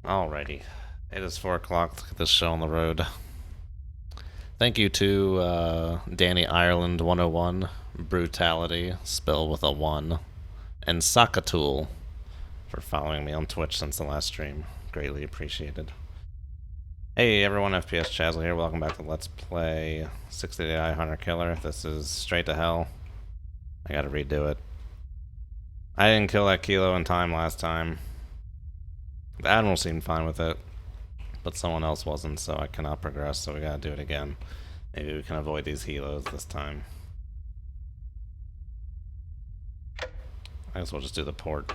Alrighty. It is 4 o'clock. Let's get this show on the road. Thank you to Danny Ireland 101, Brutality, spelled with a 1, and Sakatool for following me on Twitch since the last stream. Greatly appreciated. Hey everyone, FPS Chazzle here. Welcome back to Let's Play 60 Hunter Killer. This is Straight to Hell. I gotta redo it. I didn't kill that kilo in time last time. The Admiral seemed fine with it, but someone else wasn't, so I cannot progress, so we gotta do it again. Maybe we can avoid these helos this time. I guess we'll just do the port.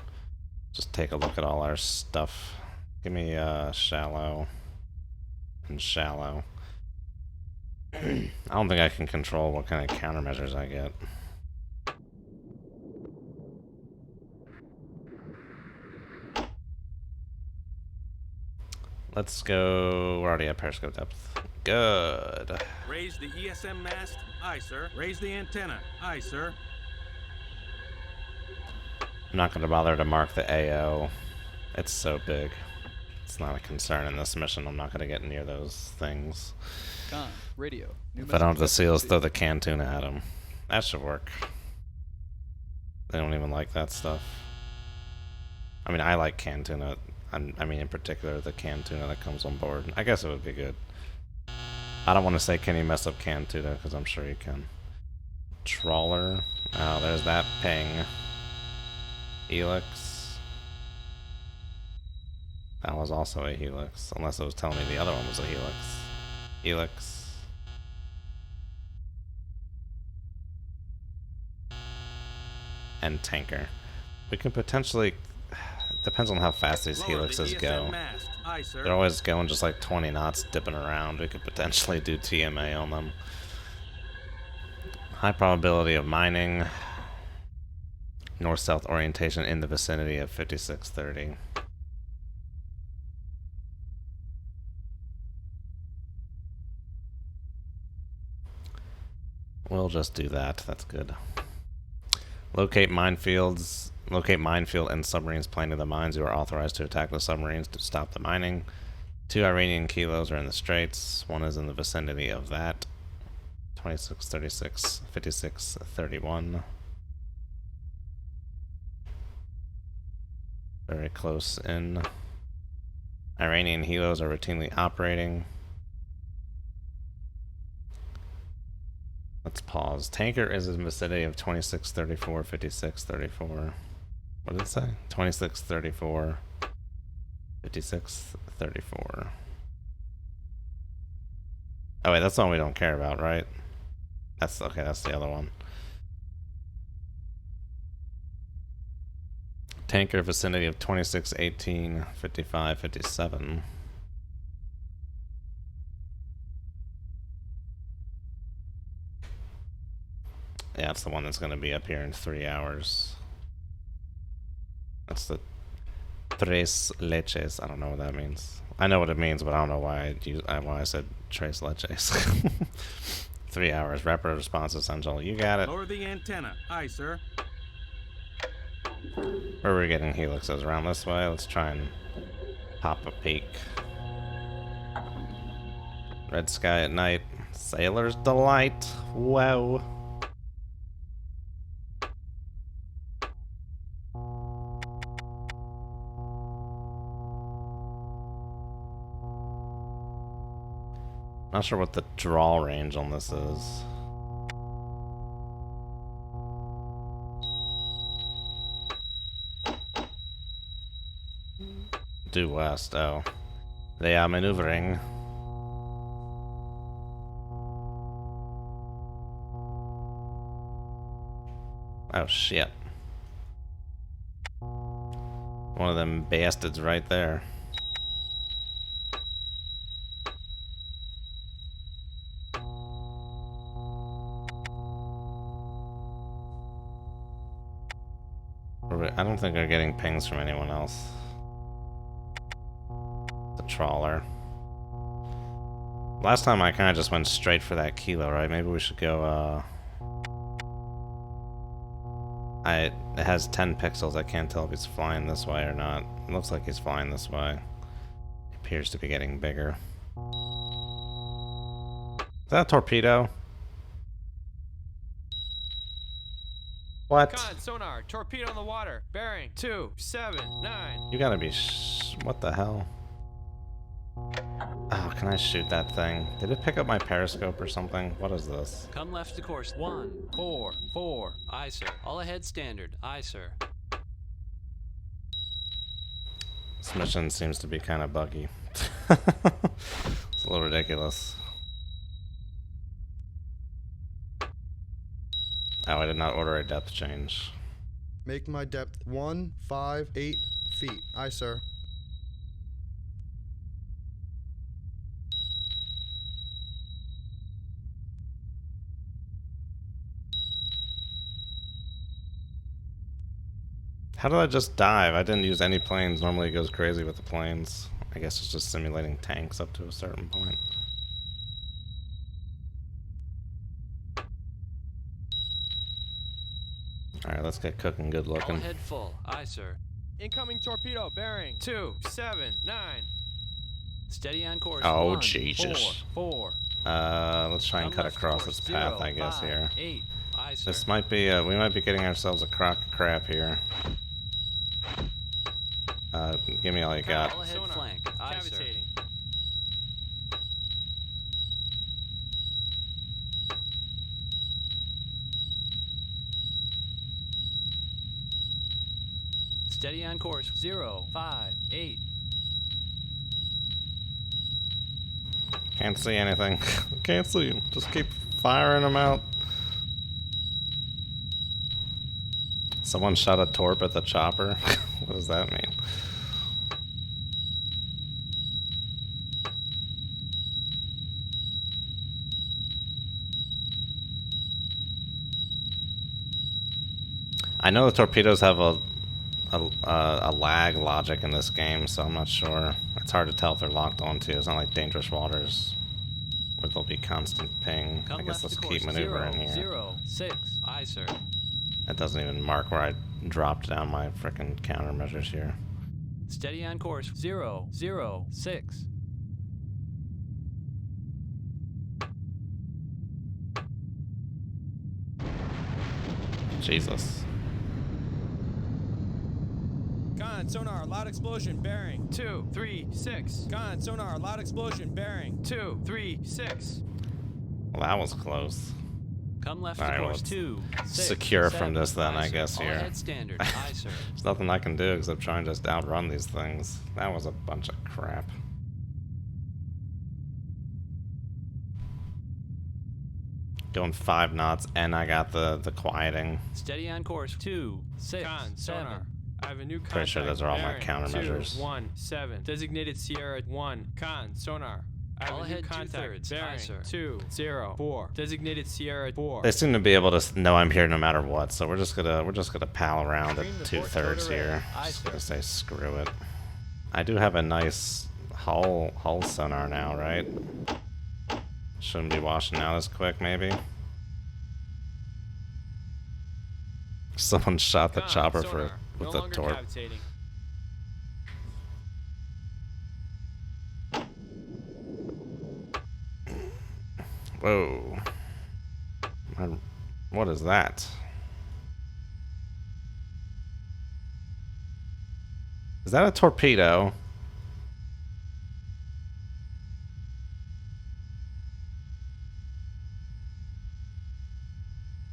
Just take a look at all our stuff. Give me shallow and shallow. I don't think I can control what kind of countermeasures I get. Let's go. We're already at periscope depth. Good. Raise the ESM mast. Aye, sir. Raise the antenna. Aye, sir. I'm not going to bother to mark the AO. It's so big. It's not a concern in this mission. I'm not going to get near those things. Con, radio. If I don't have the seals, throw the can tuna at them. That should work. They don't even like that stuff. I mean, I like canned tuna. I mean, in particular, the canned tuna that comes on board. I guess it would be good. I don't want to say, can you mess up canned tuna? Because I'm sure you can. Trawler. Oh, there's that ping. Helix. That was also a helix. Unless it was telling me the other one was a helix. Helix. And tanker. We can potentially... Depends on how fast these helixes go. Aye, sir. They're always going just like 20 knots, dipping around. We could potentially do TMA on them. High probability of mining. North-south orientation in the vicinity of 5630. We'll just do that. That's good. Locate minefields. Locate minefield and submarines planting the mines. You are authorized to attack the submarines to stop the mining. 2 Iranian kilos are in the straits. 1 is in the vicinity of that. 2636, 5631. Very close in. Iranian helos are routinely operating. Let's pause. Tanker is in the vicinity of 2634, 5634. What did it say? 2634, 5634. Oh wait, that's the one we don't care about, right? That's okay, that's the other one. Tanker vicinity of 2618, 55, 57. Yeah, that's the one that's going to be up here in 3 hours. That's the tres leches. I don't know what that means. I know what it means, but I don't know why I said tres leches. 3 hours. Rapid response essential. You got it. Lower the antenna. Aye, sir. Where are we getting helixes? Around this way? Let's try and pop a peek. Red sky at night. Sailor's delight. Whoa. Not sure what the draw range on this is. Due west, oh. They are maneuvering. Oh shit. One of them bastards right there. I don't think they're getting pings from anyone else. The trawler. Last time I kind of just went straight for that kilo, right? Maybe we should go, It has 10 pixels. I can't tell if he's flying this way or not. It looks like he's flying this way. Appears to be getting bigger. Is that a torpedo? What? Con, sonar, torpedo in the water, bearing 279. You gotta be what the hell? Oh, can I shoot that thing? Did it pick up my periscope or something? What is this? Come left to course 144. Aye, sir. All ahead standard. Aye, sir. This mission seems to be kind of buggy. It's a little ridiculous. Oh, I did not order a depth change. Make my depth 158 feet. Aye, sir. How did I just dive? I didn't use any planes. Normally it goes crazy with the planes. I guess it's just simulating tanks up to a certain point. Alright, let's get cooking good All looking. ahead full. Aye, sir. Incoming torpedo, bearing 279. Steady on course. Oh, 1, Jesus. 4. Let's try and Come cut left to across course, this path, 0, I guess, 5, here. 8. Aye, sir. This might be, we might be getting ourselves a crock of crap here. Give me all you got. All ahead flank. Aye, sir. Cavitating. Steady on course 0, 5, 8. Can't see anything. Can't see him. Just keep firing them out. Someone shot a torp at the chopper. What does that mean? I know the torpedoes have a lag logic in this game, so I'm not sure. It's hard to tell if they're locked onto. It's not like Dangerous Waters, where there'll be constant ping. Come I guess left let's to keep course, maneuvering 0, here. 0, 6. Aye, sir. That doesn't even mark where I dropped down my frickin' countermeasures here. Steady on course 0, 0, 6. Jesus. Con, sonar, loud explosion, bearing 236. Con, sonar, loud explosion, bearing 236. Well, that was close. Come left All to right, well, course it's 2, 6, secure from 7. this then, Aye, I sir. guess, All here. ahead standard. Aye, sir. There's nothing I can do except try and just outrun these things. That was a bunch of crap. Going 5 knots, and I got the quieting. Steady on course 2, 6, Con, 7. sonar. I have a new contact. Pretty sure those are all my bearing countermeasures. 217. Designated Sierra 1. Con, sonar. I have All a new ahead contact. 2/3. Aye, Bearing sir. 204. Designated Sierra 4. They seem to be able to know I'm here no matter what, so we're just gonna pal around at Stream the 2/3 port here. Aye, Just sir. gonna say screw it. I do have a nice hull sonar now, right? Shouldn't be washing out as quick, maybe. Someone shot the Con, chopper sonar. with No the longer torp. cavitating. Whoa. What is that? Is that a torpedo?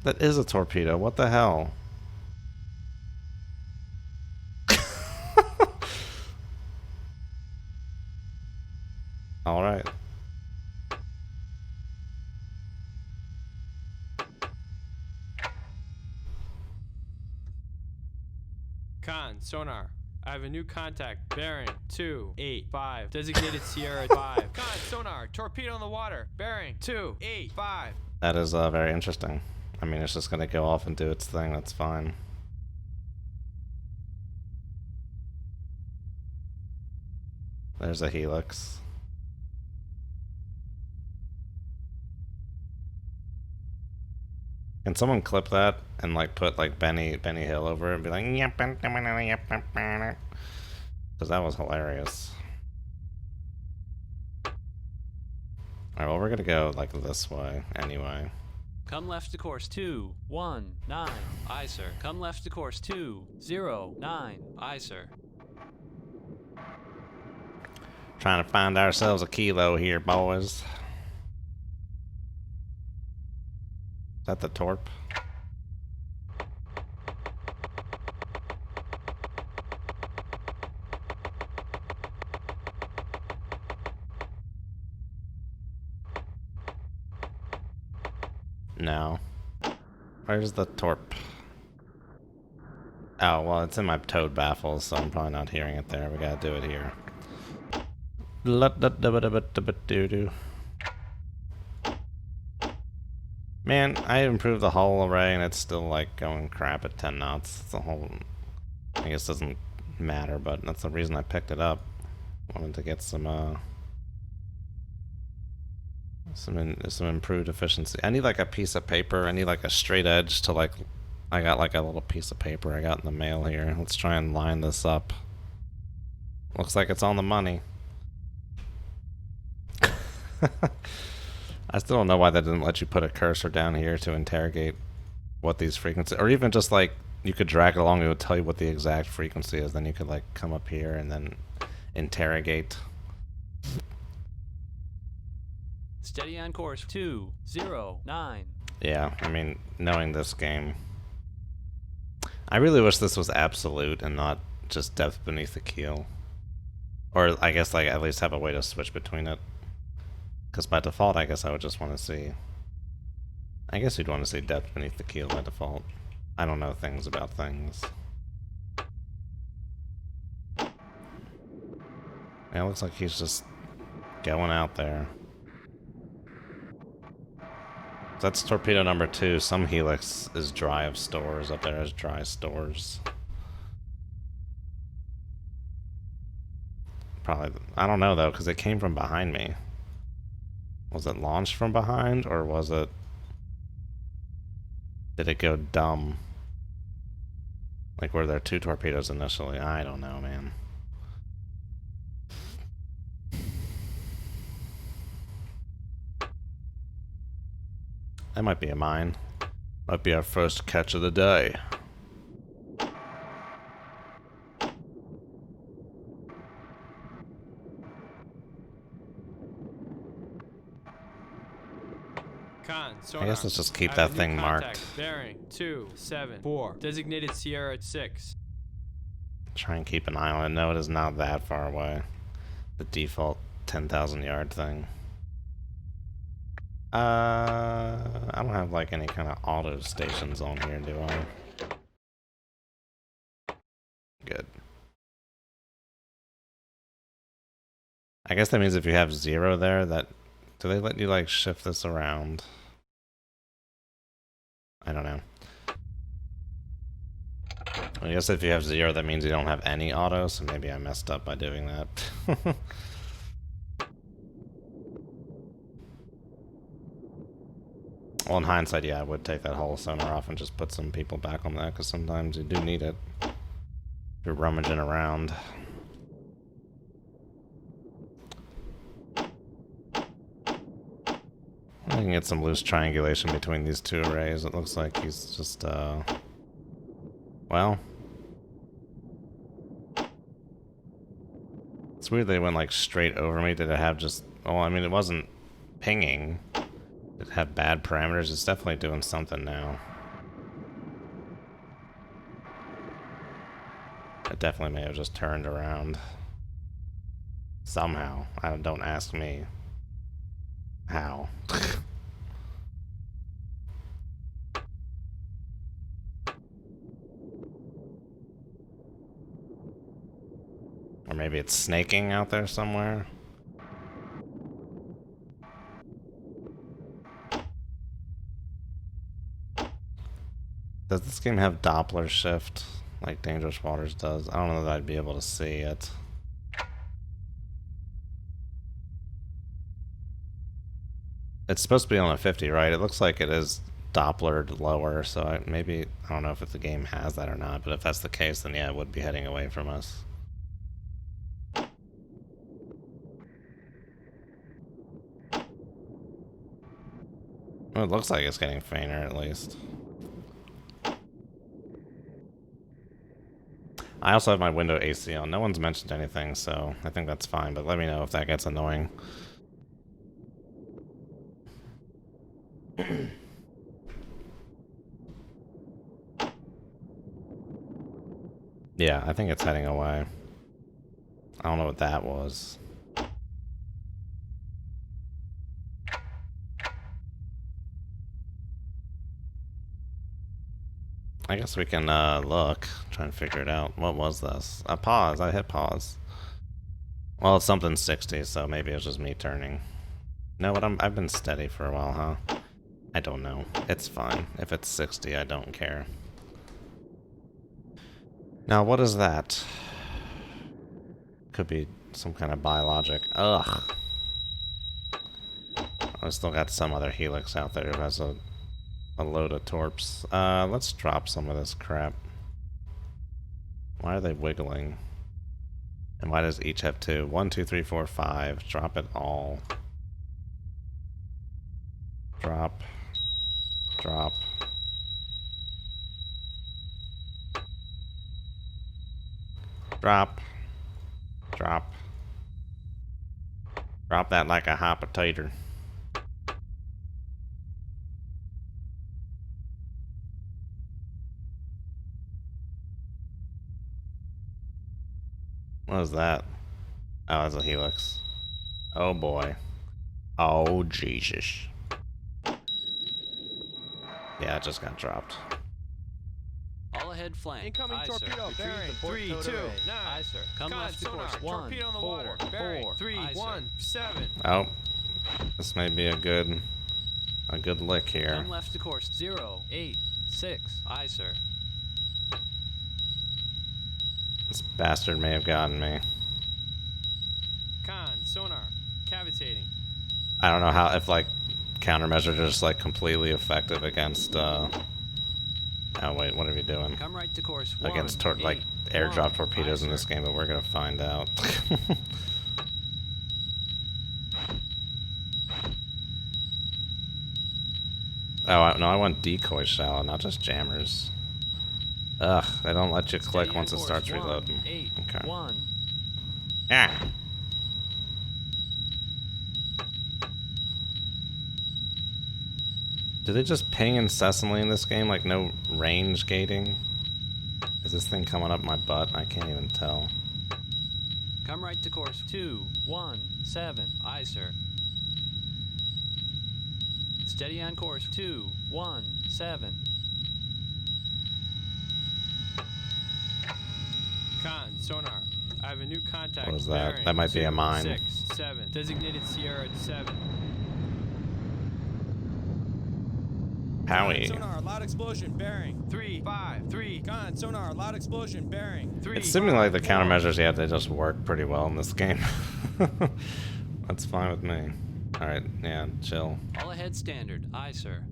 That is a torpedo. What the hell? All right. Con, sonar. I have a new contact. Bearing 285. Designated Sierra 5. Con, sonar. Torpedo in the water. Bearing 285. That is very interesting. I mean, it's just gonna go off and do its thing. That's fine. There's a helix. Can someone clip that and like put like Benny Hill over it and be like, yep, because that was hilarious. Alright, well, we're gonna go, like, this way, anyway. Come left to course 219. Aye, sir. Come left to course 209. Aye, sir. Trying to find ourselves a kilo here, boys. Is that the torp? No. Where's the torp? Oh, well, it's in my towed baffles, so I'm probably not hearing it there. We gotta do it here. Man, I improved the hull array and it's still like going crap at 10 knots. It's a whole, I guess doesn't matter, but that's the reason I picked it up. Wanted to get some improved efficiency. I need like a piece of paper. I need like a straight edge to like, I got like a little piece of paper I got in the mail here. Let's try and line this up. Looks like it's on the money. I still don't know why they didn't let you put a cursor down here to interrogate what these frequencies, or even just like you could drag it along, it would tell you what the exact frequency is, then you could like come up here and then interrogate. Steady on course 209. Yeah, I mean, knowing this game, I really wish this was absolute and not just depth beneath the keel. Or I guess like at least have a way to switch between it. Because by default, I guess I would just want to see... I guess you'd want to see depth beneath the keel by default. I don't know things about things. Yeah, it looks like he's just going out there. That's torpedo number 2. Some helix is dry of stores up there as dry stores. Probably, I don't know though, because it came from behind me. Was it launched from behind, or was it... Did it go dumb? Like, were there 2 torpedoes initially? I don't know, man. That might be a mine. Might be our first catch of the day. Con, sonar. I guess let's just keep I that have a new thing contact. marked. Bearing 274. Designated Sierra 6. Try and keep an eye on it. No, it is not that far away. The default 10,000 yard thing. I don't have like any kind of auto stations on here, do I? Good. I guess that means if you have 0 there, that... Do they let you like shift this around? I don't know. I guess if you have 0, that means you don't have any auto, so maybe I messed up by doing that. Well, in hindsight, yeah, I would take that whole sonar off and just put some people back on that, because sometimes you do need it. If you're rummaging around. I can get some loose triangulation between these 2 arrays. It looks like he's just, well... It's weird they went, like, straight over me. Did it have just... Oh, I mean, it wasn't pinging. Did it have bad parameters? It's definitely doing something now. It definitely may have just turned around. Somehow. Don't ask me. How? Or maybe it's snaking out there somewhere. Does this game have Doppler shift like Dangerous Waters does? I don't know that I'd be able to see it. It's supposed to be on a 50, right? It looks like it is Dopplered lower, so I don't know if the game has that or not, but if that's the case, then yeah, it would be heading away from us. Well, it looks like it's getting fainter at least. I also have my window AC on. No one's mentioned anything, so I think that's fine, but let me know if that gets annoying. Yeah, I think it's heading away. I don't know what that was. I guess we can look, try and figure it out. What was this? A pause. I hit pause. Well, it's something 60, so maybe it was just me turning. No, but I've been steady for a while, huh? I don't know. It's fine. If it's 60, I don't care. Now, what is that? Could be some kind of biologic. Ugh. I still got some other helix out there who has a load of torps. Let's drop some of this crap. Why are they wiggling? And why does each have 2? 1, 2, 3, 4, 5. Drop it all. Drop. Drop. Drop. Drop. Drop that like a hot potato. What is that? Oh, it's a helix. Oh boy. Oh Jesus. Yeah, it just got dropped. All ahead flank. Incoming Aye, torpedo sir. bearing Retrieve the port 3, 2, towed 9. array. Aye, sir. Come Con, left to sonar, course 1, torpedo on the 4, water. Bearing 4. 3, Aye, 1, sir. 7. Oh. This may be a good lick here. Come left to course 0, 8, 6. Aye, sir. This bastard may have gotten me. Con, sonar, cavitating. I don't know how, if like countermeasures are just like completely effective against oh wait, what are we doing? Come right to course 1, Against 8, like airdrop 1. torpedoes Aye, in this sir. game, but we're gonna find out. Oh no, I want decoy shallow, not just jammers. Ugh, they don't let you click Steady on once it course starts 1, reloading. 8, Okay. 1. Ah. Do they just ping incessantly in this game, like no range gating? Is this thing coming up my butt? I can't even tell. Come right to course 2, 1, 7. Aye, sir. Steady on course 2, 1, 7. Con, sonar. I have a new contact. What is that? Bearing That might be a 2, mine. 6, 7. Designated Sierra 7. Howie. Sonar, loud explosion, bearing 3, 5, 3. Con, sonar, loud explosion, bearing 3. It's seeming like the 4. countermeasures, yeah, they just work pretty well in this game. That's fine with me. Alright, yeah, chill. All ahead standard. Aye, sir.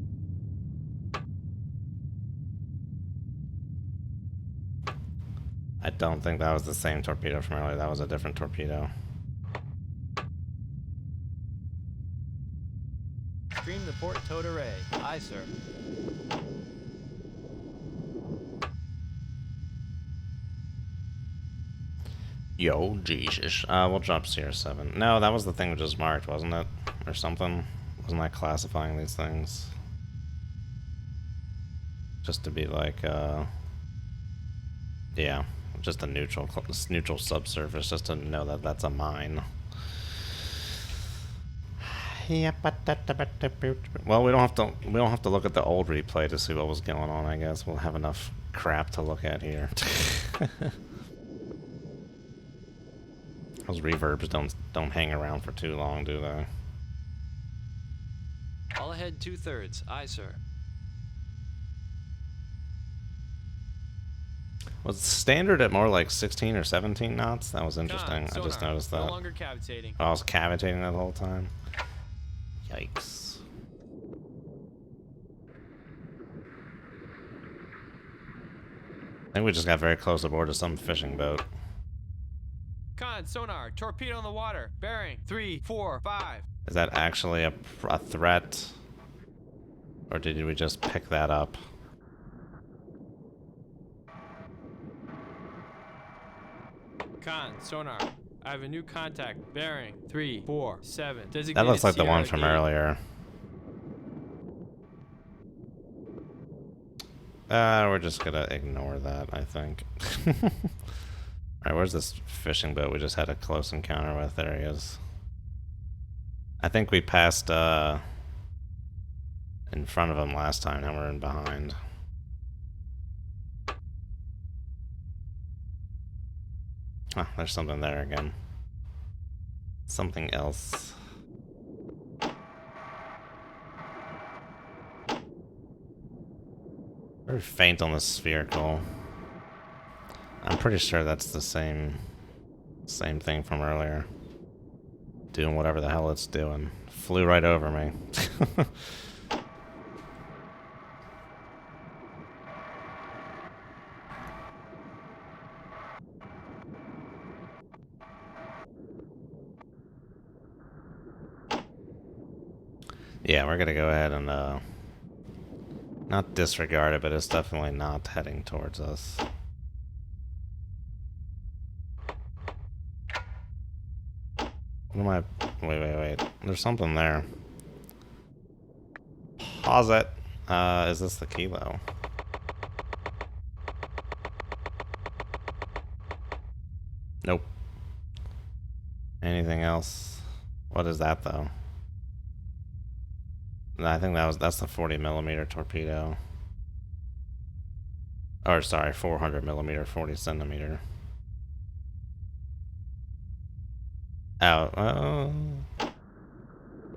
I don't think that was the same torpedo from earlier. That was a different torpedo. Stream the port towed array. Aye, sir. Yo, Jesus. We'll drop CR7. No, that was the thing we just marked, wasn't it? Or something? Wasn't I classifying these things? Just to be like, yeah, just a neutral subsurface, just to know that that's a mine. Well, we don't have to look at the old replay to see what was going on, I guess. We'll have enough crap to look at here. Those reverbs don't hang around for too long, do they? All ahead 2/3. Aye, sir. Was standard at more like 16 or 17 knots? That was interesting. Con, I just sonar, noticed no that. longer cavitating. I was cavitating that whole time. Yikes. I think we just got very close aboard to some fishing boat. Con, sonar, torpedo in the water, bearing 3, 4, 5. Is that actually a threat? Or did we just pick that up? Con, sonar. I have a new contact. Bearing 347. Designated That looks like the one Sierra from Gate. earlier. We're just gonna ignore that, I think. Alright, where's this fishing boat we just had a close encounter with? There he is. I think we passed, in front of him last time, now we're in behind. Oh, there's something there again. Something else. Very faint on the spherical. I'm pretty sure that's the same thing from earlier. Doing whatever the hell it's doing. Flew right over me. Yeah, we're gonna go ahead and not disregard it, but it's definitely not heading towards us. What am I? Wait. There's something there. Pause it. Is this the kilo? Nope. Anything else? What is that though? No, I think that's the 40mm torpedo. Or sorry, 400mm, 40cm. Oh, I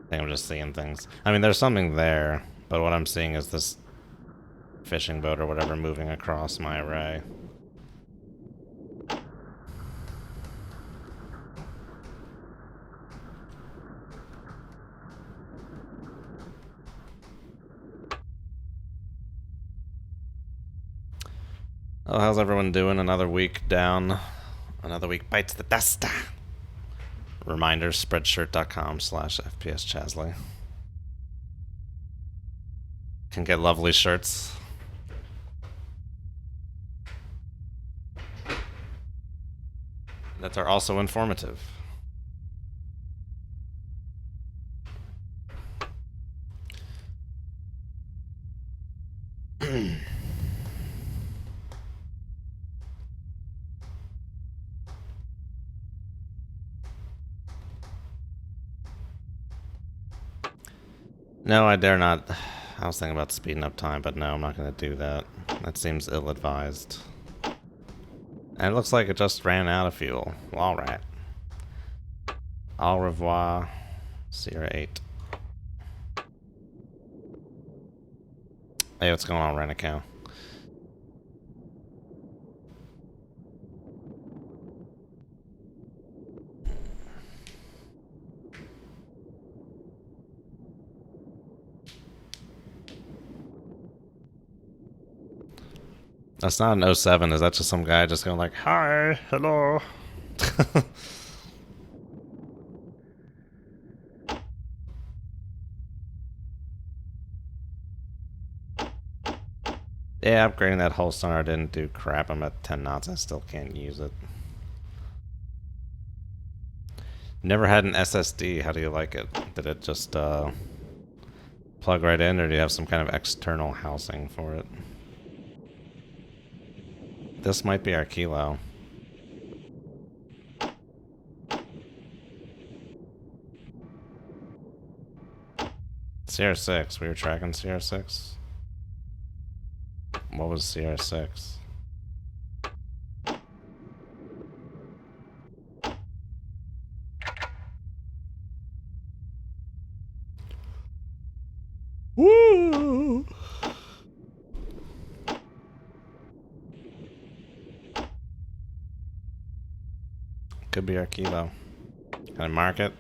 think I'm just seeing things. I mean, there's something there, but what I'm seeing is this fishing boat or whatever moving across my array. Oh, how's everyone doing? Another week down. Another week bites the dust. Reminders, spreadshirt.com/FPSChasley. Can get lovely shirts. That are also informative. No, I dare not. I was thinking about speeding up time, but no, I'm not going to do that. That seems ill-advised. And it looks like it just ran out of fuel. Well, alright. Au revoir, Sierra 8. Hey, what's going on, Rent-A-Cow? That's not an 07, is that just some guy just going like, hi, hello? Yeah, upgrading that whole sonar didn't do crap. I'm at 10 knots, I still can't use it. Never had an SSD, how do you like it? Did it just plug right in, or do you have some kind of external housing for it? This might be our kilo. CR6, we were tracking CR6? What was CR6? Woo! Could be our kilo. Can I mark it?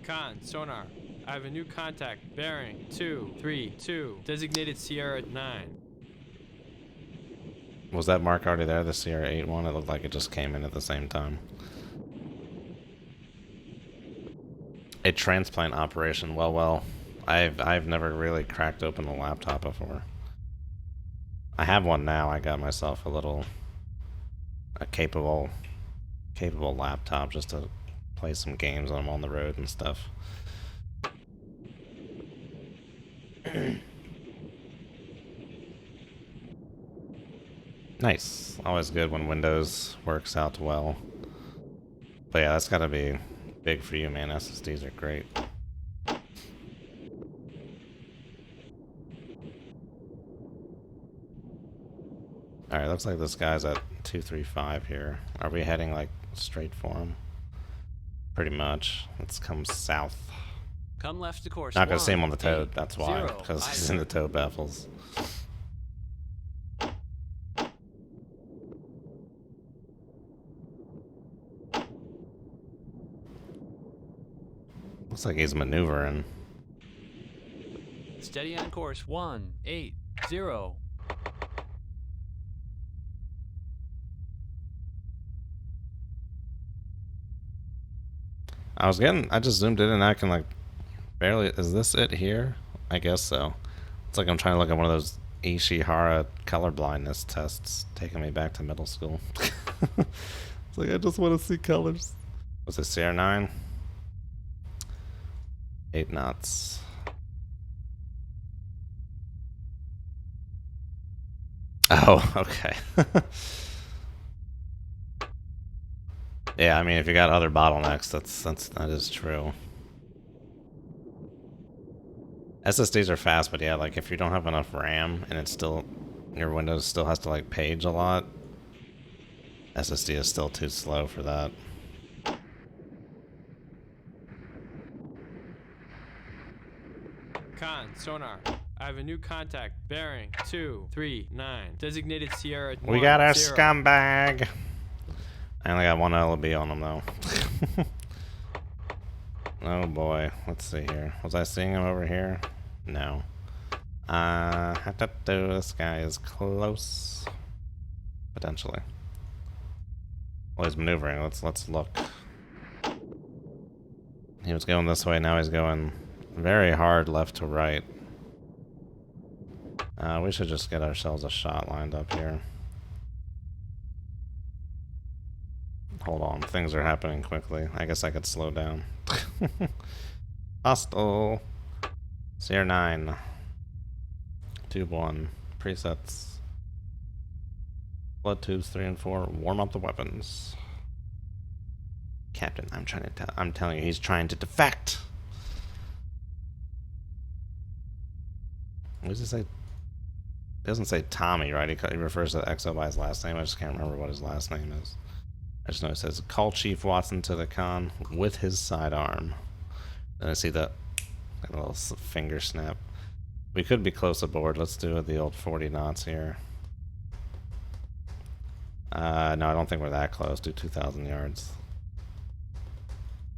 Con, sonar. I have a new contact. Bearing 232. Designated Sierra 9. Was that mark already there, the CR8 one? It looked like it just came in at the same time. A transplant operation. Well. I've never really cracked open a laptop before. I have one now. I got myself a capable laptop just to play some games when I'm on the road and stuff. Nice. Always good when Windows works out well. But yeah, that's gotta be big for you, man. SSDs are great. Alright, looks like this guy's at 235 here. Are we heading like straight for him? Pretty much. Let's come south. Come left to course. Not gonna see him on the 1, toad, 8, that's why. 0, Because he's I in the toad baffles. Looks like he's maneuvering. Steady on course 1, 8, 0. I just zoomed in and I can like barely, is this it here? I guess so. It's like I'm trying to look at one of those Ishihara color blindness tests, taking me back to middle school. It's like, I just want to see colors. Was it CR9? 8 knots. Oh, okay. Yeah, I mean, if you got other bottlenecks, that is true. SSDs are fast, but yeah, like if you don't have enough RAM and it's still, your Windows still has to like page a lot, SSD is still too slow for that. Con, sonar. I have a new contact. Bearing 239. Designated Sierra. We got our 10. scumbag. I only got one LB on him though. Oh boy, let's see here. Was I seeing him over here? No. This guy is close. Potentially. Well, he's maneuvering. Let's look. He was going this way, now he's going very hard left to right. We should just get ourselves a shot lined up here. Hold on, things are happening quickly. I guess I could slow down. Hostile. CR9. Tube 1. Presets. Blood tubes 3 and 4. Warm up the weapons. Captain, I'm telling you, he's trying to defect. What does he say? It doesn't say Tommy, right? He refers to XO by his last name. I just can't remember what his last name is. I just know it says, call Chief Watson to the con with his sidearm. Then I see the little finger snap. We could be close aboard. Let's do the old 40 knots here. No, I don't think we're that close. Do 2,000 yards.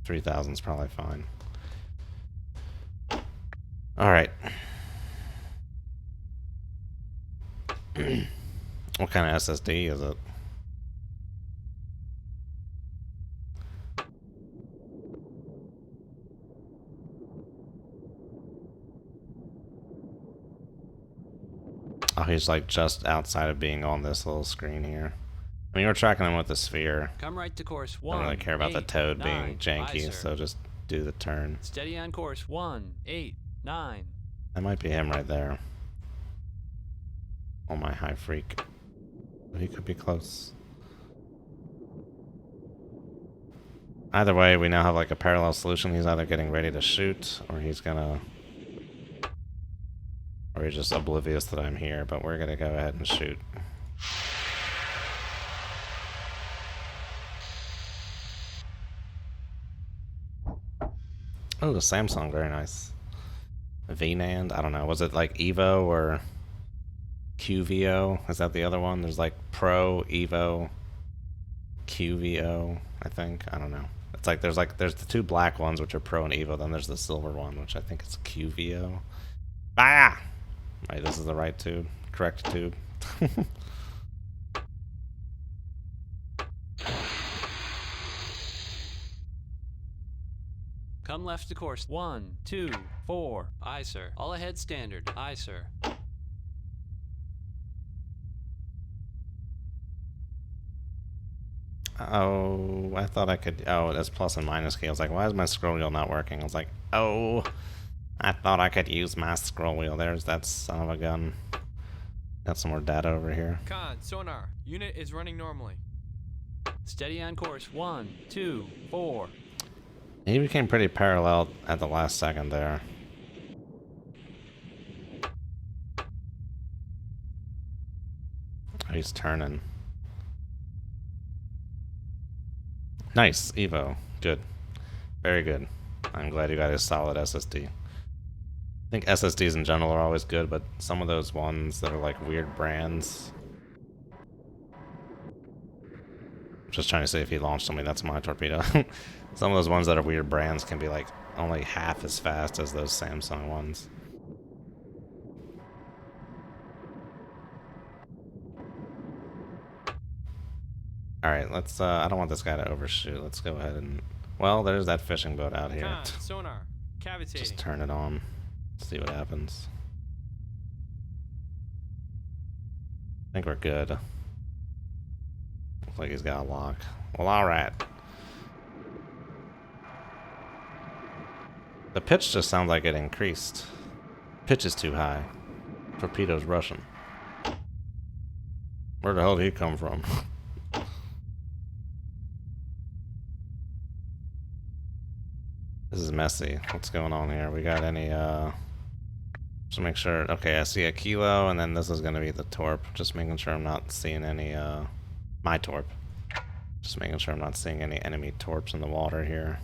3,000 is probably fine. Alright. What kind of SSD is it? Oh, he's like just outside of being on this little screen here. I mean, we're tracking him with the sphere. Come right to course I 1. don't really care about the 8, toad 9. being janky, Aye, so just do the turn. Steady on course 1, 8, 9. That might be him right there. Oh my high freak. He could be close. Either way, we now have like a parallel solution. He's either getting ready to shoot, or he's gonna... Or he's just oblivious that I'm here, but we're gonna go ahead and shoot. Oh, the Samsung, very nice. VNAND, I don't know. Was it like Evo or QVO? Is that the other one? There's like Pro, Evo, QVO, I think. I don't know. It's like there's the two black ones, which are Pro and Evo. Then there's the silver one, which I think is QVO. Ah! Right, this is the right tube. Correct tube. Come left to course 1, 2, 4. Aye, sir. All ahead standard. Aye, sir. Oh, I thought I could. Oh, that's plus and minus key. I was like, why is my scroll wheel not working? I was like, oh, I thought I could use my scroll wheel. There's that son of a gun. Got some more data over here. Con, sonar. Unit is running normally. Steady on course 1, 2, 4. He became pretty parallel at the last second there. Oh, he's turning. Nice, Evo. Good. Very good. I'm glad you got a solid SSD. I think SSDs in general are always good, but some of those ones that are like weird brands. I'm just trying to say if he launched something, that's my torpedo. Some of those ones that are weird brands can be like only half as fast as those Samsung ones. Alright, let's, I don't want this guy to overshoot. Let's go ahead and, well, there's that fishing boat out here. Con, sonar. Cavitating. Just turn it on. See what happens. I think we're good. Looks like he's got a lock. Well, alright. The pitch just sounds like it increased. Pitch is too high. Torpedo's Russian. Where the hell did he come from? This is messy. What's going on here? We got any, just make sure. Okay, I see a kilo, and then this is going to be the torp. Just making sure I'm not seeing any, my torp. Just making sure I'm not seeing any enemy torps in the water here.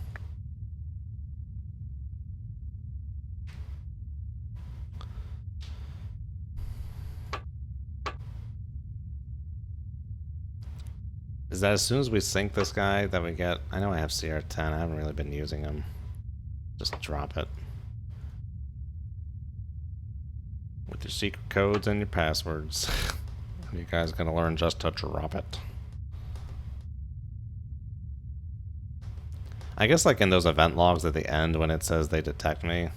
Is that as soon as we sink this guy that we get... I know I have CR10. I haven't really been using him. Just drop it. With your secret codes and your passwords. You guys gonna learn just to drop it. I guess like in those event logs at the end when it says they detect me,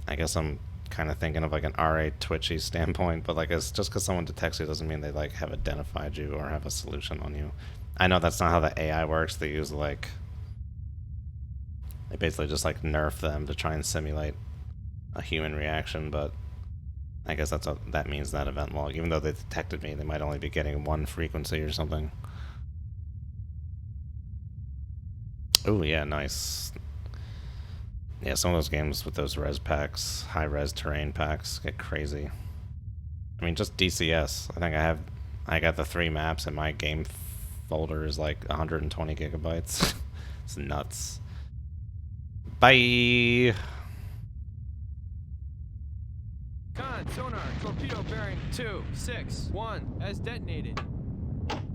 I guess I'm kind of thinking of like an RA twitchy standpoint, but like it's just because someone detects you doesn't mean they like have identified you or have a solution on you. I know that's not how the AI works. They use like, they basically just like nerf them to try and simulate a human reaction, but I guess that's what that means, that event log. Even though they detected me, they might only be getting one frequency or something. Oh yeah, nice. Yeah, some of those games with those res packs, high res terrain packs, get crazy. I mean, just DCS. I think I got the 3 maps, and my game folder is like 120 gigabytes. It's nuts. Bye. Con, sonar. Torpedo bearing 261 has detonated.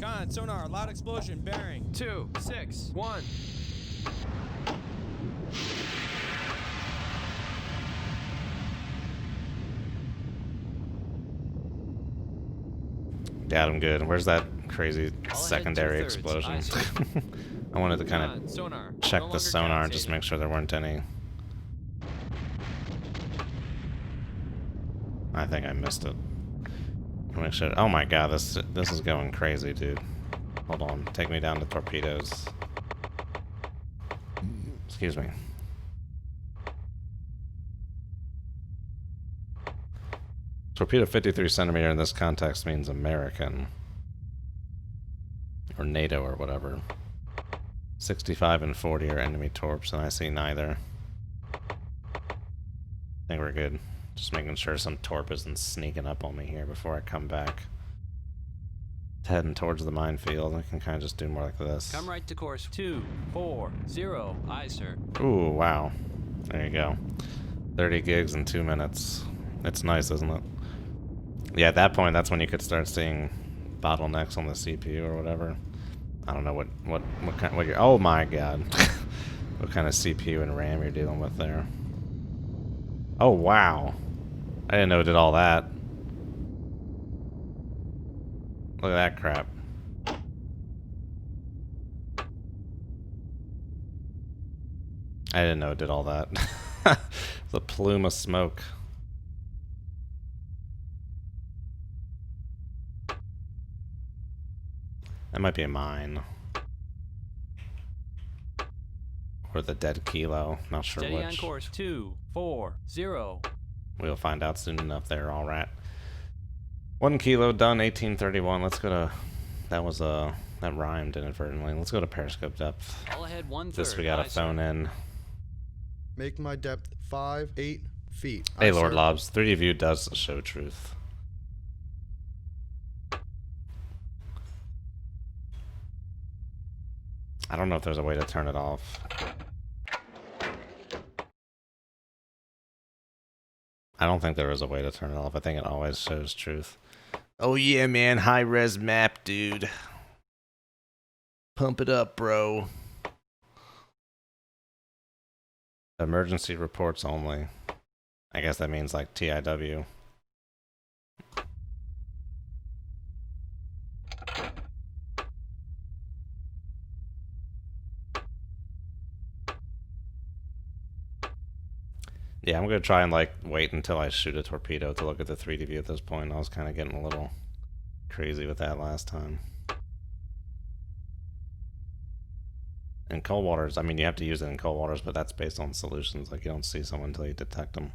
Con, sonar, loud explosion, bearing. 261. Got him good. Where's that crazy All secondary ahead 2/3. explosion? Aye, sir. I wanted to kind Con, sonar. of check No the longer sonar and just cavitating. make sure there weren't any. I think I missed it. Make sure. Oh my god, this is going crazy, dude. Hold on, take me down to torpedoes. Excuse me. Torpedo 53 centimeter in this context means American. Or NATO or whatever. 65 and 40 are enemy torps, and I see neither. I think we're good. Just making sure some torp isn't sneaking up on me here before I come back. Heading towards the minefield. I can kind of just do more like this. Come right to course 240. Aye, sir. Ooh, wow. There you go. 30 gigs in 2 minutes. It's nice, isn't it? Yeah, at that point, that's when you could start seeing bottlenecks on the CPU or whatever. I don't know what you're... Oh my god. What kind of CPU and RAM you're dealing with there. Oh, wow. I didn't know it did all that. Look at that crap. I didn't know it did all that. The plume of smoke. That might be a mine. Or the dead kilo. Not sure Steady which. on course. 240. We'll find out soon enough there, alright. 1 kilo done, 1831. Let's go to... That was that rhymed inadvertently. Let's go to periscope depth. All ahead 1/3. This we gotta phone in. Make my depth 8 feet. Hey, Aye, Lord sir. Lobs, 3D view does show truth. I don't know if there's a way to turn it off. I don't think there is a way to turn it off. I think it always shows truth. Oh yeah, man. High-res map, dude. Pump it up, bro. Emergency reports only. I guess that means like TIW. Yeah, I'm gonna try and like wait until I shoot a torpedo to look at the 3D view at this point. I was kind of getting a little crazy with that last time. In cold waters, I mean, you have to use it in cold waters, but that's based on solutions. Like, you don't see someone until you detect them.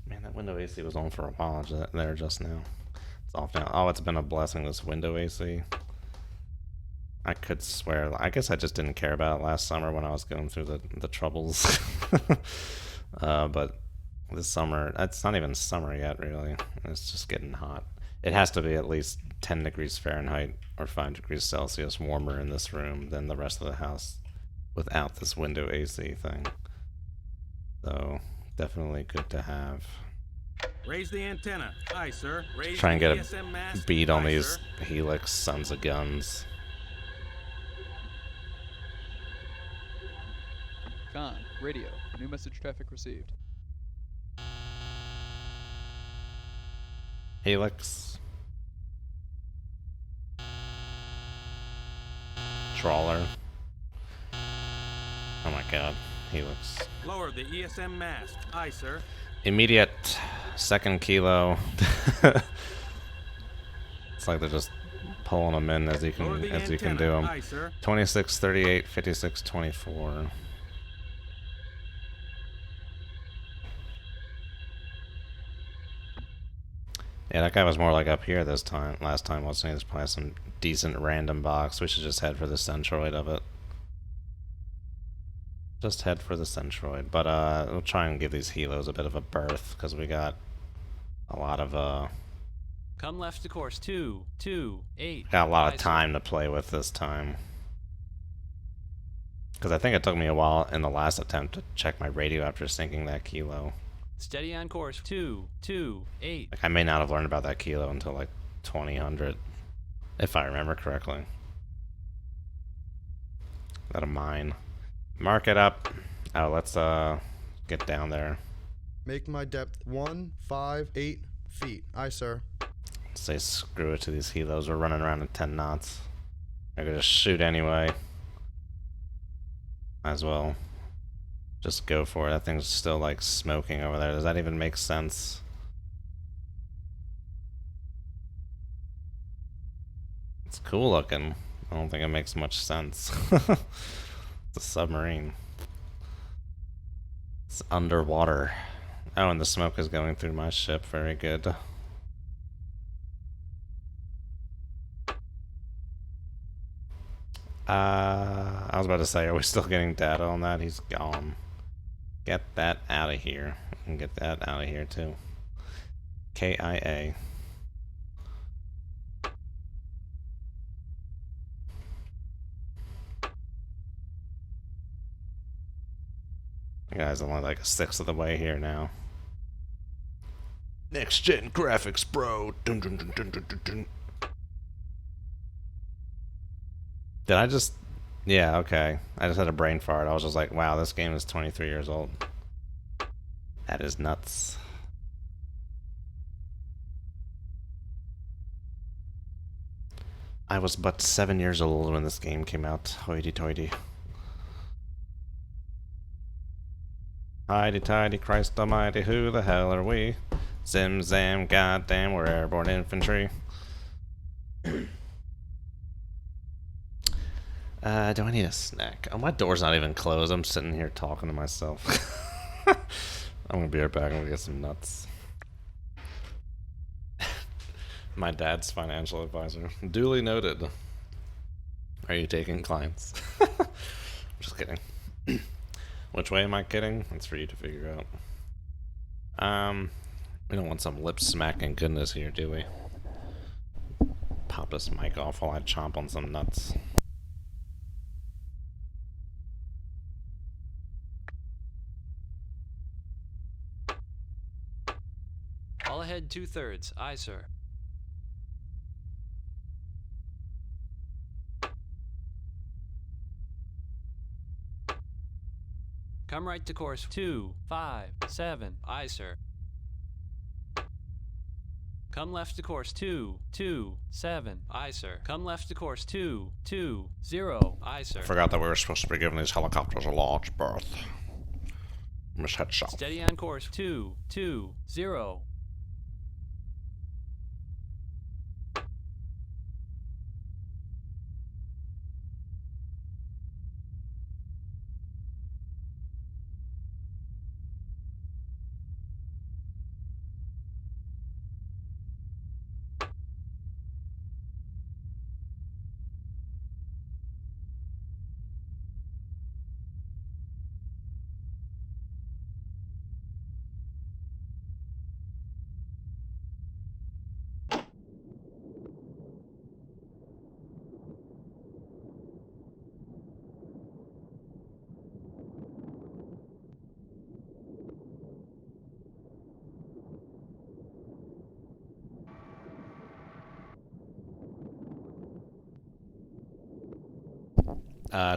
Man, that window AC was on for a while there just now. It's off now. Oh, it's been a blessing, this window AC. I could swear, I guess I just didn't care about it last summer when I was going through the troubles. But this summer, it's not even summer yet, really. It's just getting hot. It has to be at least 10 degrees Fahrenheit or 5 degrees Celsius warmer in this room than the rest of the house without this window AC thing. So, definitely good to have. Raise the antenna. Aye, sir. Raise Try and the get ESM a mast. beat on Aye, these sir. Helix sons of guns. Con, radio. New message traffic received. Helix. Trawler. Oh my god. Helix. Lower the ESM mast. Aye, sir. Immediate second kilo. It's like they're just pulling them in as you Lower can the do antenna. them. Aye, sir. 26, 38, 56, 24. Yeah, that guy was more like up here this time. Last time, wasn't he? There's probably some decent random box. We should just head for the centroid of it. Just head for the centroid. But we'll try and give these helos a bit of a berth, because we got a lot of Come left to course. 228. got a lot Aye, of sir. time to play with this time. Because I think it took me a while in the last attempt to check my radio after sinking that kilo. Steady on course. 228. Like, I may not have learned about that kilo until like 2000, if I remember correctly. Is that a mine? Mark it up. Oh, let's get down there. Make my depth 8 feet. Aye, sir. Say screw it to these helos. We're running around at 10 knots. I could just shoot anyway. Might as well just go for it. That thing's still like smoking over there. Does that even make sense? It's cool looking. I don't think it makes much sense. It's a submarine. It's underwater. Oh, and the smoke is going through my ship. Very good. I was about to say, are we still getting data on that? He's gone. Get that out of here. And get that out of here too. KIA. You guys are only like a sixth of the way here now. Next gen graphics, bro. Dun, dun, dun, dun, dun, dun, dun. Did I just... Yeah, okay. I just had a brain fart. I was just like, wow, this game is 23 years old. That is nuts. I was but 7 years old when this game came out. Hoity-toity. Highty-tighty, Christ almighty, who the hell are we? Zim-zam, goddamn, we're airborne infantry. Do I need a snack? Oh, my door's not even closed. I'm sitting here talking to myself. I'm gonna be right back. I'm gonna get some nuts. My dad's financial advisor. Duly noted. Are you taking clients? Just kidding. Which way am I kidding? That's for you to figure out. We don't want some lip smacking goodness here, do we? Pop this mic off while I chomp on some nuts. All ahead 2/3. Aye, sir. Come right to course 257. Aye, sir. Come left to course 227. Aye, sir. Come left to course 220. Aye, sir. I forgot that we were supposed to be giving these helicopters a large berth. Miss Headshot. Steady on course 220.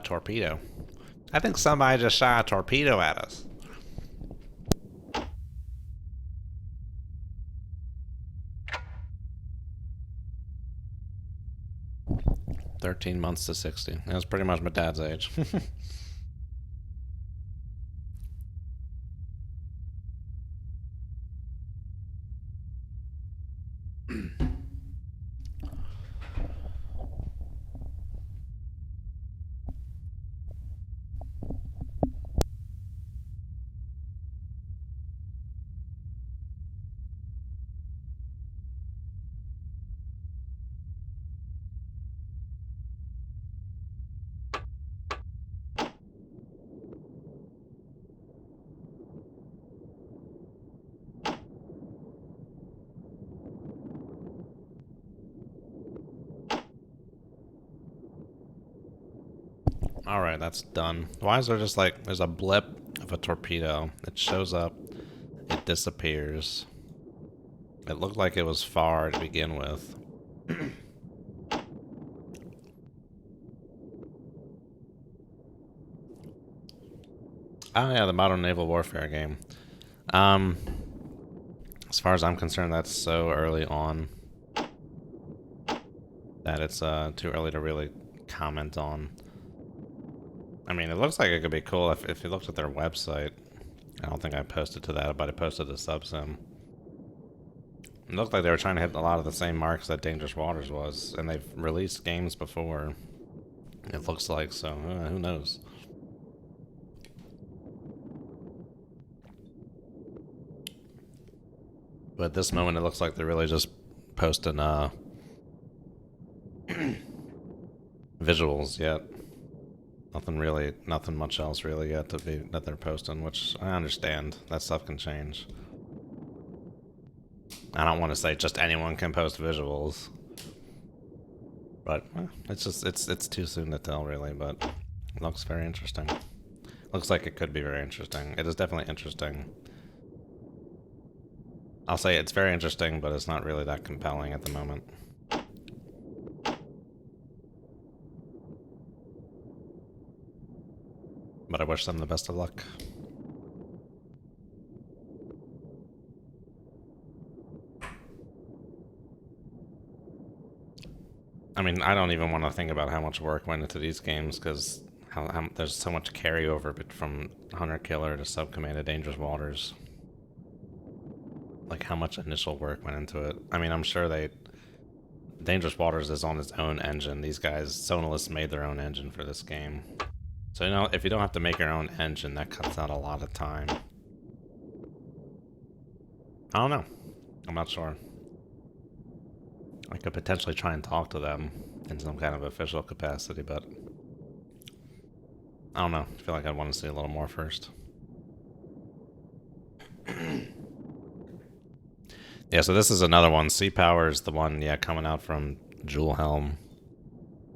Torpedo. I think somebody just shot a torpedo at us. "13 months to 60. That's pretty much my dad's age. Alright, that's done. Why is there just like, there's a blip of a torpedo. It shows up, it disappears. It looked like it was far to begin with. Oh yeah, the modern naval warfare game. As far as I'm concerned, that's so early on that it's too early to really comment on. I mean, it looks like it could be cool if you looked at their website. I don't think I posted to that, but I posted to Subsim. It looked like they were trying to hit a lot of the same marks that Dangerous Waters was, and they've released games before. It looks like, so who knows? But at this moment, it looks like they're really just posting visuals yet. Nothing much else really yet that they're posting, which I understand. That stuff can change. I don't want to say just anyone can post visuals, but it's too soon to tell really. But it looks very interesting. Looks like it could be very interesting. It is definitely interesting. I'll say it's very interesting, but it's not really that compelling at the moment. But I wish them the best of luck. I mean, I don't even want to think about how much work went into these games because how there's so much carryover from Hunter Killer to Subcommand to Dangerous Waters. Like how much initial work went into it. I mean, I'm sure Dangerous Waters is on its own engine. These guys, Sonalis, made their own engine for this game. So, you know, if you don't have to make your own engine, that cuts out a lot of time. I don't know. I'm not sure. I could potentially try and talk to them in some kind of official capacity, but I don't know. I feel like I'd want to see a little more first. Yeah, so this is another one. Sea Power is the one, yeah, coming out from Jewel Helm,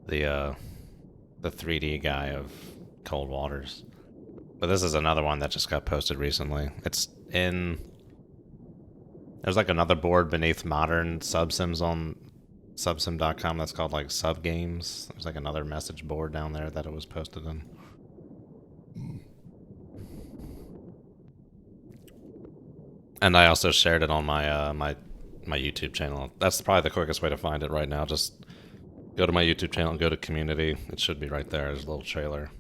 the 3D guy of Cold Waters. But this is another one that just got posted recently. It's in... There's like another board beneath modern subsims on subsim.com that's called like subgames. There's like another message board down there that it was posted in. And I also shared it on my my YouTube channel. That's probably the quickest way to find it right now. Just go to my YouTube channel and go to community. It should be right there. There's a little trailer.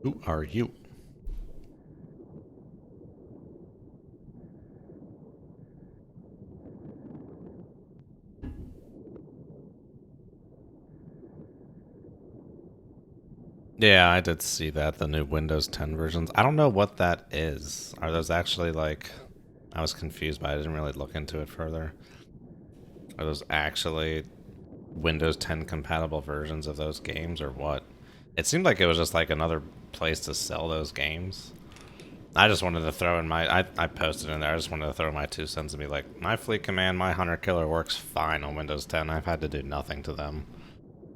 Who are you? Yeah, I did see that, the new Windows 10 versions. I don't know what that is. Are those actually like... I was confused by it. I didn't really look into it further. Are those actually Windows 10 compatible versions of those games or what? It seemed like it was just like another place to sell those games. I just wanted to throw in my... I posted in there. I just wanted to throw my 2 cents and be like, my Fleet Command, my Hunter Killer works fine on Windows 10. I've had to do nothing to them.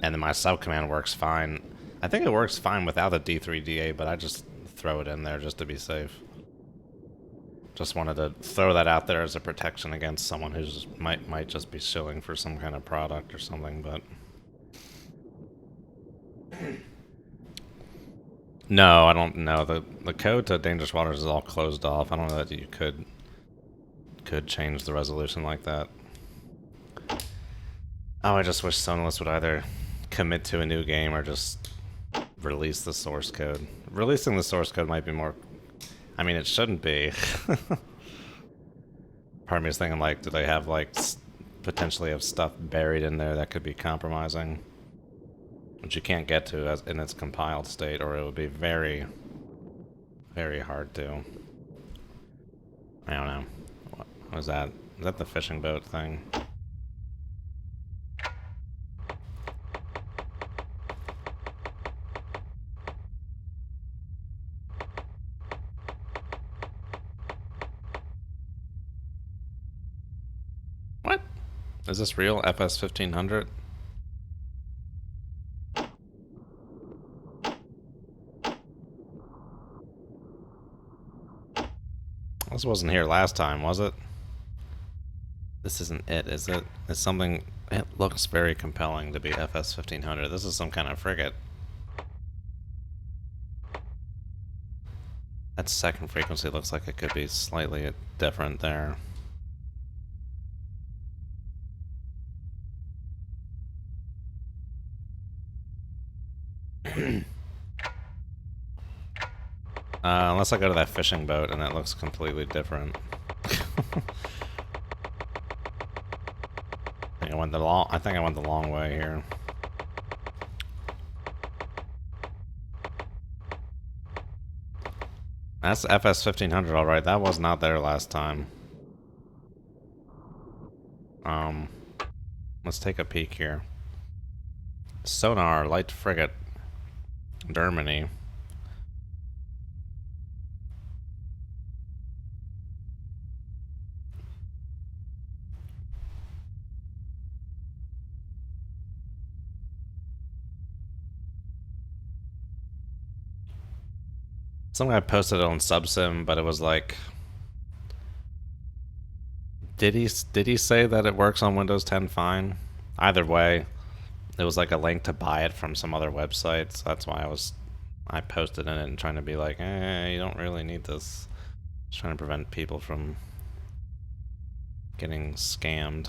And then my Subcommand works fine. I think it works fine without the D3DA, but I just throw it in there just to be safe. Just wanted to throw that out there as a protection against someone who's might just be shilling for some kind of product or something, but... No, I don't know. The code to Dangerous Waters is all closed off. I don't know that you could change the resolution like that. Oh, I just wish Sonalis would either commit to a new game or just release the source code. Releasing the source code might be more... I mean, it shouldn't be. Part of me is thinking, like, do they have, like, potentially have stuff buried in there that could be compromising? Which you can't get to as in its compiled state, or it would be very, very hard to. I don't know. What was that? Is that the fishing boat thing? What? Is this real? FS 1500? This wasn't here last time, was it? This isn't it, is it? It's something... It looks very compelling to be FS 1500. This is some kind of frigate. That second frequency looks like it could be slightly different there. Unless I go to that fishing boat and that looks completely different. I think I went the long way here. That's FS 1500, alright. That was not there last time. Let's take a peek here. Sonar, light frigate, Germany. Some guy posted it on Subsim, but it was like... Did he say that it works on Windows 10 fine? Either way, it was like a link to buy it from some other website, so that's why I posted in it and trying to be like, you don't really need this. Just trying to prevent people from getting scammed.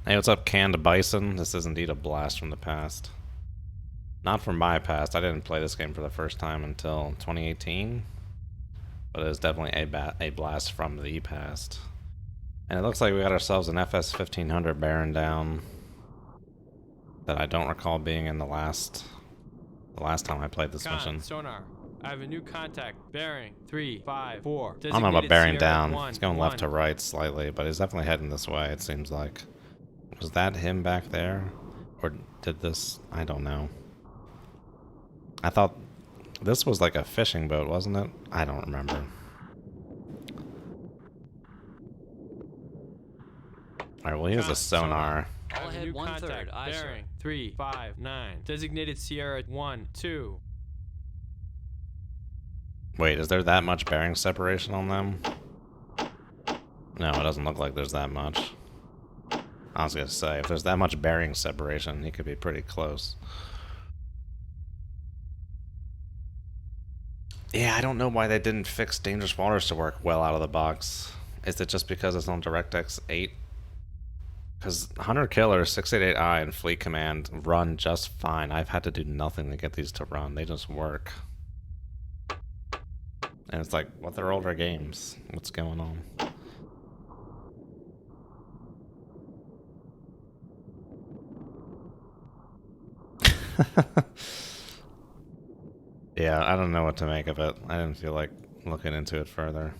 Hey, what's up, Canned Bison? This is indeed a blast from the past. Not from my past. I didn't play this game for the first time until 2018. But it is definitely a blast from the past. And it looks like we got ourselves an FS 1500 Baron down that I don't recall being in the last time I played this mission. Sonar. I have a new contact. Bearing 354. I'm about bearing down. One, He's going left to right slightly, but he's definitely heading this way, it seems like. Was that him back there? Or did this... I don't know. I thought this was like a fishing boat, wasn't it? I don't remember. Alright, we'll use a sonar. All ahead 1/3. Aye, sir. Bearing 359. Designated Sierra 1 2. Wait, is there that much bearing separation on them? No, it doesn't look like there's that much. I was gonna say, if there's that much bearing separation, he could be pretty close. Yeah, I don't know why they didn't fix Dangerous Waters to work well out of the box. Is it just because it's on DirectX 8? Because Hunter Killer, 688i, and Fleet Command run just fine. I've had to do nothing to get these to run. They just work. And it's like, what, they're older games. What's going on? Yeah, I don't know what to make of it. I didn't feel like looking into it further.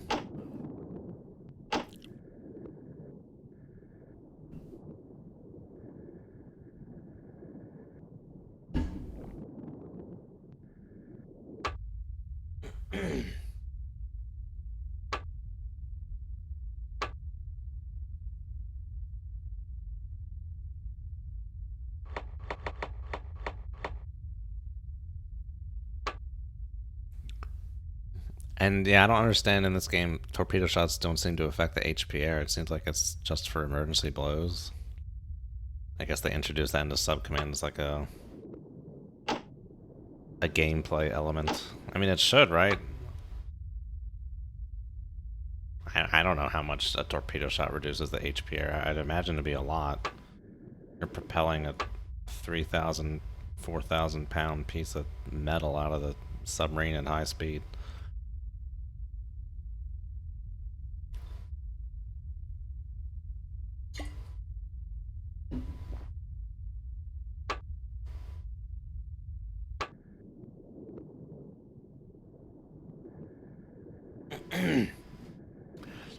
And yeah, I don't understand in this game, torpedo shots don't seem to affect the HP air. It seems like it's just for emergency blows. I guess they introduced that into subcommand as like a gameplay element. I mean, it should, right? I don't know how much a torpedo shot reduces the HP air. I'd imagine to be a lot. You're propelling a 3,000, 4,000 pound piece of metal out of the submarine at high speed.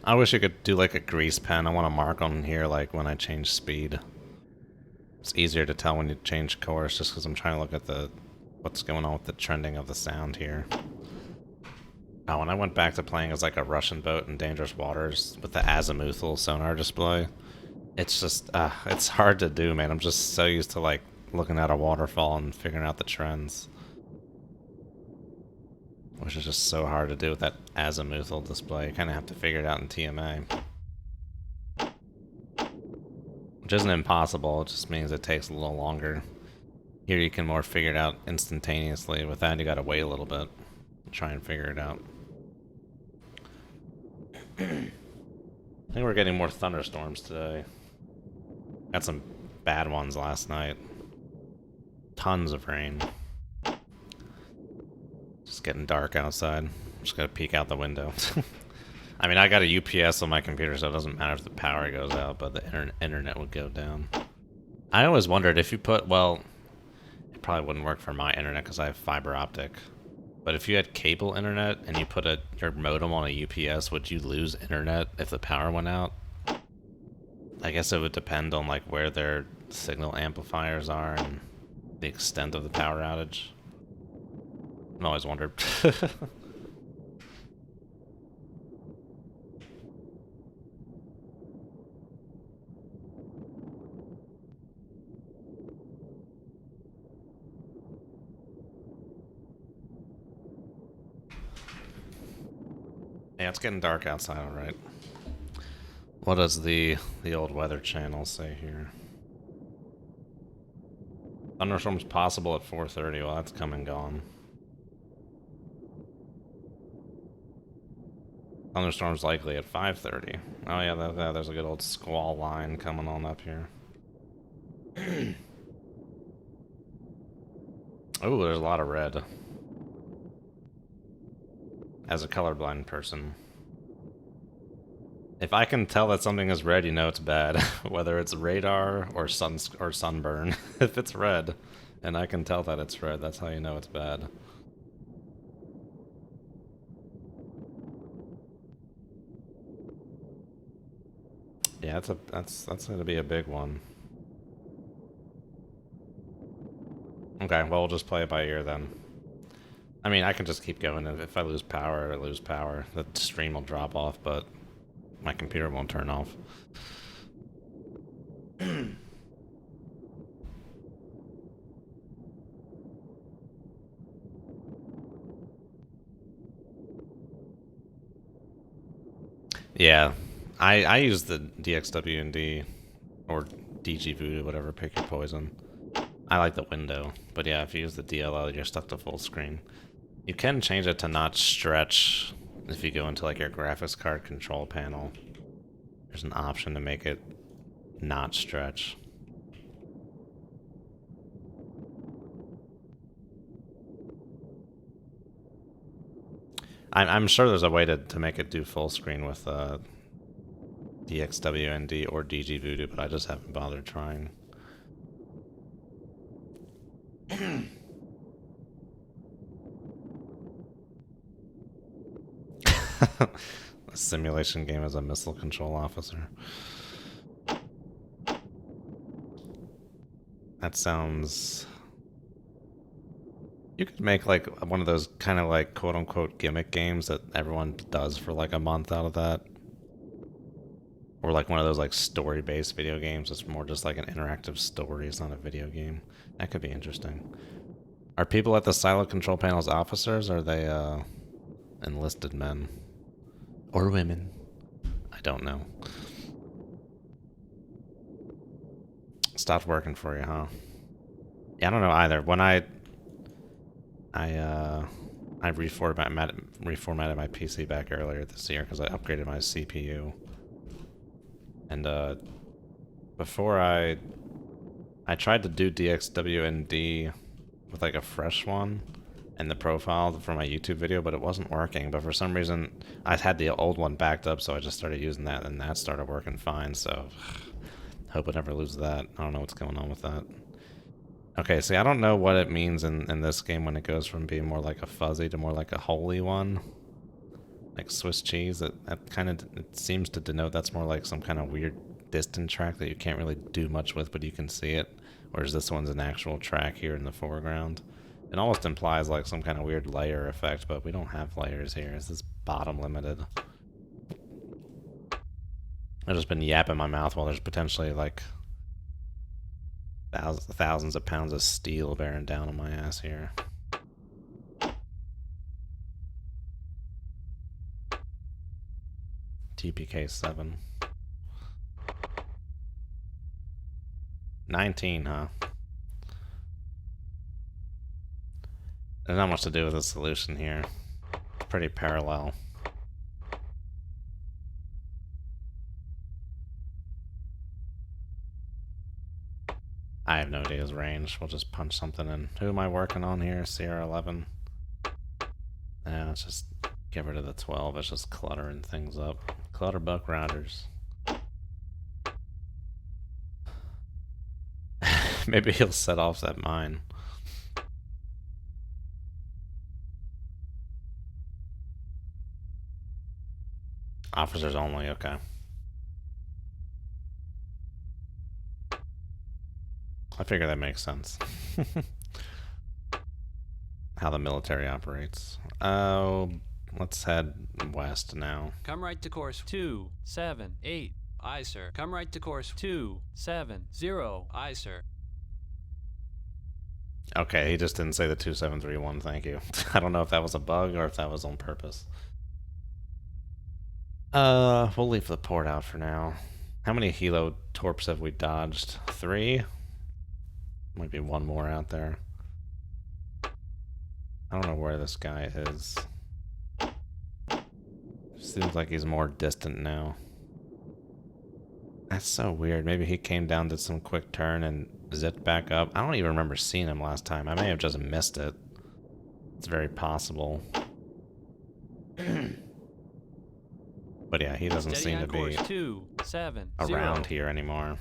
I wish you could do like a grease pen. I want to mark on here like when I change speed. It's easier to tell when you change course just because I'm trying to look at the what's going on with the trending of the sound here. Oh, when I went back to playing as like a Russian boat in Dangerous Waters with the azimuthal sonar display, it's just, it's hard to do, man. I'm just so used to like looking at a waterfall and figuring out the trends. Which is just so hard to do with that azimuthal display. You kind of have to figure it out in TMA. Which isn't impossible, it just means it takes a little longer. Here you can more figure it out instantaneously. With that, you gotta wait a little bit and try and figure it out. I think we're getting more thunderstorms today. Got some bad ones last night. Tons of rain. It's getting dark outside. Just gotta peek out the window. I mean, I got a UPS on my computer, so it doesn't matter if the power goes out, but the internet would go down. I always wondered if you put, well, it probably wouldn't work for my internet because I have fiber optic. But if you had cable internet and you put your modem on a UPS, would you lose internet if the power went out? I guess it would depend on like where their signal amplifiers are and the extent of the power outage. I've always wondered. Yeah, it's getting dark outside, alright. What does the old weather channel say here? Thunderstorms possible at 4:30. Well, that's come and gone. Thunderstorms likely at 5:30. Oh yeah, there's a good old squall line coming on up here. Oh, there's a lot of red. As a colorblind person, if I can tell that something is red, you know it's bad. Whether it's radar or sunburn. If it's red, and I can tell that it's red, that's how you know it's bad. Yeah, that's gonna be a big one. Okay, well we'll just play it by ear then. I mean, I can just keep going. If I lose power, I lose power. The stream will drop off, but my computer won't turn off. Yeah, I use the DXWND or DG Voodoo, whatever, pick your poison. I like the window, but yeah, if you use the DLL, you're stuck to full screen. You can change it to not stretch if you go into like your graphics card control panel. There's an option to make it not stretch. I'm sure there's a way to make it do full screen with DXWND or DG Voodoo, but I just haven't bothered trying. A simulation game as a missile control officer. That sounds... You could make like one of those kind of like quote-unquote gimmick games that everyone does for like a month out of that. Or like one of those like story-based video games. It's more just like an interactive story. It's not a video game. That could be interesting. Are people at the silo control panels officers? Or are they enlisted men? Or women? I don't know. Stopped working for you, huh? Yeah, I don't know either. When I reformatted my PC back earlier this year because I upgraded my CPU. And before I tried to do DXWND with like a fresh one and the profile for my YouTube video, but it wasn't working. But for some reason, I had the old one backed up, so I just started using that, and that started working fine. So hope I never lose that. I don't know what's going on with that. Okay, see, I don't know what it means in this game when it goes from being more like a fuzzy to more like a holy one. Like Swiss cheese, that kind of, it seems to denote that's more like some kind of weird distant track that you can't really do much with, but you can see it. Whereas this one's an actual track here in the foreground. It almost implies like some kind of weird layer effect, but we don't have layers here. This is bottom limited. I've just been yapping my mouth while there's potentially like thousands of pounds of steel bearing down on my ass here. TPK 7. 19, huh? There's not much to do with the solution here. Pretty parallel. I have no idea his range. We'll just punch something in. Who am I working on here? CR11. Yeah, let's just get rid of the 12. It's just cluttering things up. Clutterbuck routers. Maybe he'll set off that mine. Officers only, okay. I figure that makes sense. How the military operates. Oh, let's head west now. Come right to course 278. Aye, sir. Come right to course 270. Aye, sir. Okay, he just didn't say the 2731, thank you. I don't know if that was a bug or if that was on purpose. We'll leave the port out for now. How many helo torps have we dodged? 3? Might be one more out there. I don't know where this guy is. Seems like he's more distant now. That's so weird. Maybe he came down, did some quick turn, and zipped back up. I don't even remember seeing him last time. I may have just missed it. It's very possible. But yeah, he doesn't Steady seem on to course. be 2, 7, around 0. here anymore.